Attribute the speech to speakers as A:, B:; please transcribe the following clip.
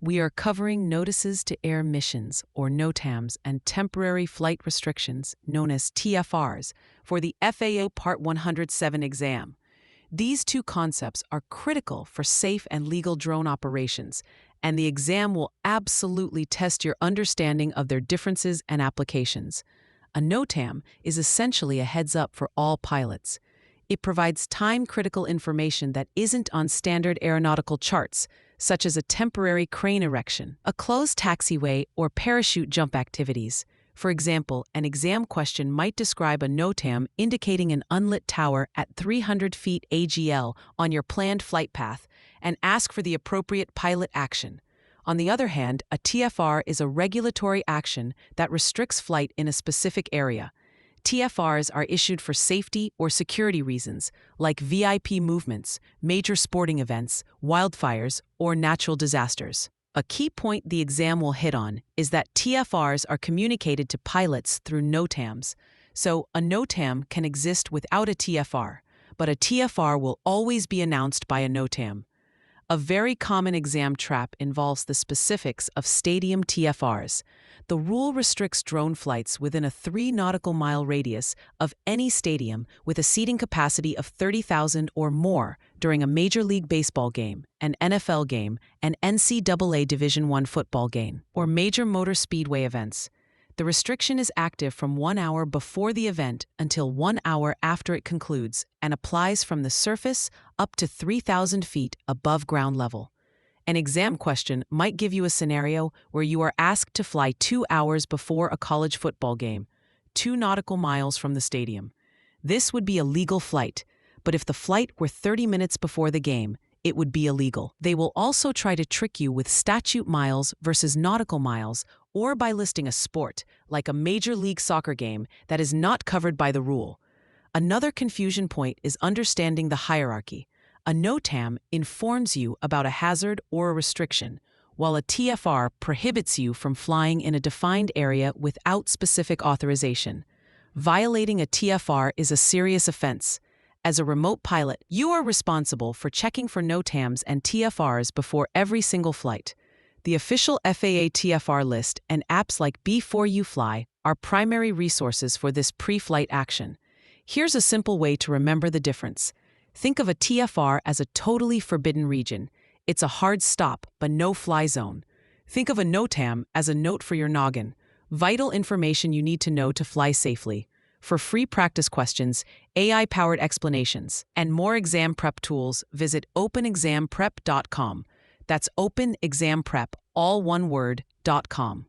A: We are covering notices to air missions, or NOTAMs, and temporary flight restrictions, known as TFRs, for the FAA Part 107 exam. These two concepts are critical for safe and legal drone operations, and the exam will absolutely test your understanding of their differences and applications. A NOTAM is essentially a heads-up for all pilots. It provides time-critical information that isn't on standard aeronautical charts, such as a temporary crane erection, a closed taxiway, or parachute jump activities. For example, an exam question might describe a NOTAM indicating an unlit tower at 300 feet AGL on your planned flight path and ask for the appropriate pilot action. On the other hand, a TFR is a regulatory action that restricts flight in a specific area. TFRs are issued for safety or security reasons, like VIP movements, major sporting events, wildfires, or natural disasters. A key point the exam will hit on is that TFRs are communicated to pilots through NOTAMs. So, a NOTAM can exist without a TFR, but a TFR will always be announced by a NOTAM. A very common exam trap involves the specifics of stadium TFRs. The rule restricts drone flights within a 3 nautical mile radius of any stadium with a seating capacity of 30,000 or more during a Major League Baseball game, an NFL game, an NCAA Division I football game, or major motor speedway events. The restriction is active from 1 hour before the event until 1 hour after it concludes and applies from the surface up to 3,000 feet above ground level. An exam question might give you a scenario where you are asked to fly 2 hours before a college football game, 2 nautical miles from the stadium. This would be a legal flight, but if the flight were 30 minutes before the game, it would be illegal. They will also try to trick you with statute miles versus nautical miles, or by listing a sport, like a Major League Soccer game, that is not covered by the rule. Another confusion point is understanding the hierarchy. A NOTAM informs you about a hazard or a restriction, while a TFR prohibits you from flying in a defined area without specific authorization. Violating a TFR is a serious offense. As a remote pilot, you are responsible for checking for NOTAMs and TFRs before every single flight. The official FAA TFR list and apps like Before You Fly are primary resources for this pre-flight action. Here's a simple way to remember the difference. Think of a TFR as a totally forbidden region. It's a hard stop, but no-fly zone. Think of a NOTAM as a note for your noggin, vital information you need to know to fly safely. For free practice questions, AI-powered explanations, and more exam prep tools, visit openexamprep.com. That's openexamprep, all one word, .com.